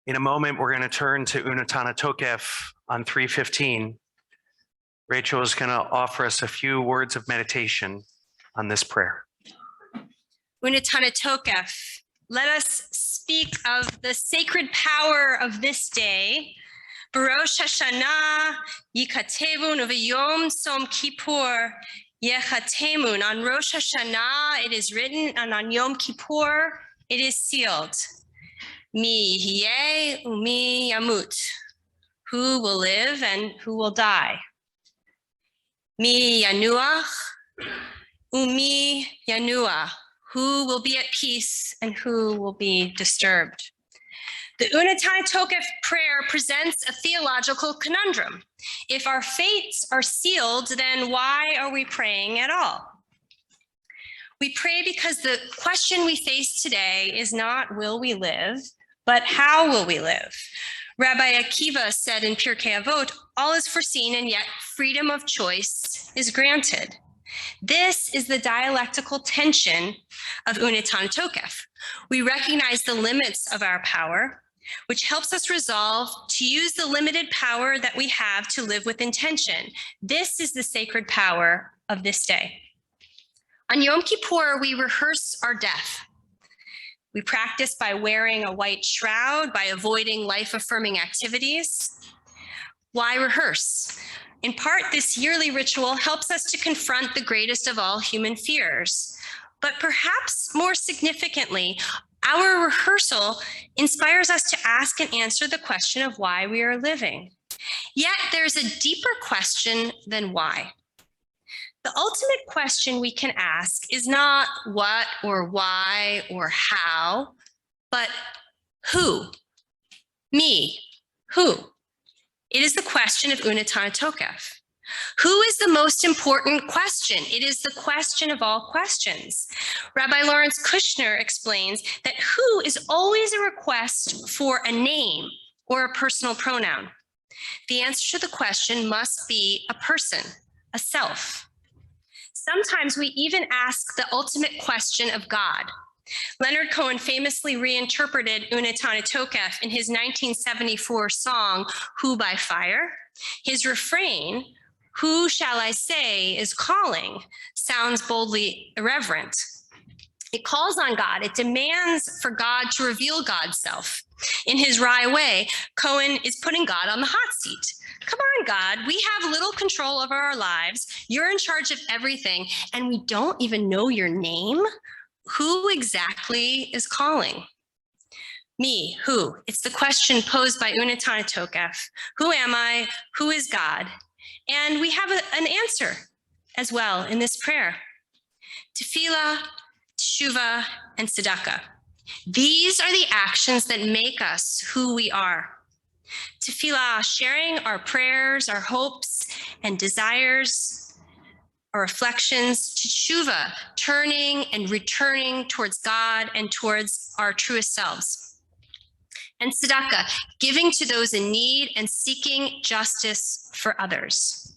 In a moment, we're going to turn to Unatana Tokef on 3:15. Rachel is going to offer us a few words of meditation on this prayer. Unatana Tokef, let us speak of the sacred power of this day. Barosh Hashanah, Yikatevun Uvayom Som Kippur, Yechatemun. On Rosh Hashanah, it is written, and on Yom Kippur, it is sealed. Mi hiye umi yamut. Who will live and who will die? Mi yanuach umi yanua. Who will be at peace and who will be disturbed? The Unatana Tokef prayer presents a theological conundrum. If our fates are sealed, then why are we praying at all? We pray because the question we face today is not will we live, but how will we live? Rabbi Akiva said in Pirkei Avot, all is foreseen and yet freedom of choice is granted. This is the dialectical tension of Unatana Tokef. We recognize the limits of our power, which helps us resolve to use the limited power that we have to live with intention. This is the sacred power of this day. On Yom Kippur, we rehearse our death. We practice by wearing a white shroud, by avoiding life-affirming activities. Why rehearse? In part, this yearly ritual helps us to confront the greatest of all human fears. But perhaps more significantly, our rehearsal inspires us to ask and answer the question of why we are living. Yet there's a deeper question than why. The ultimate question we can ask is not what or why or how, but who? Me, who? It is the question of Unatana Tokef. Who is the most important question? It is the question of all questions. Rabbi Lawrence Kushner explains that who is always a request for a name or a personal pronoun. The answer to the question must be a person, a self. Sometimes we even ask the ultimate question of God. Leonard Cohen famously reinterpreted Unatana Tokef in his 1974 song, Who by Fire. His refrain, who shall I say is calling, sounds boldly irreverent. It calls on God. It demands for God to reveal God's self. In his wry way, Cohen is putting God on the hot seat. Come on, God, we have little control over our lives. You're in charge of everything, and we don't even know your name. Who exactly is calling? Me, who? It's the question posed by Unatana Tokef. Who am I? Who is God? And we have an answer as well in this prayer. Tefillah, teshuvah, and tzedakah. These are the actions that make us who we are. Tefillah, sharing our prayers, our hopes and desires, our reflections. Teshuvah, turning and returning towards God and towards our truest selves. And tzedakah, giving to those in need and seeking justice for others.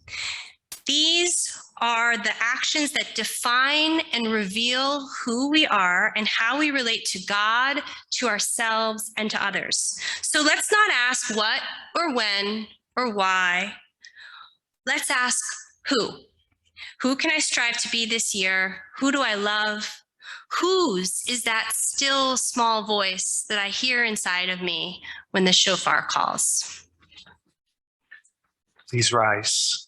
These are the actions that define and reveal who we are and how we relate to God, to ourselves, and to others. So let's not ask what or when or why. Let's ask who. Who can I strive to be this year? Who do I love? Whose is that still small voice that I hear inside of me when the shofar calls? Please rise.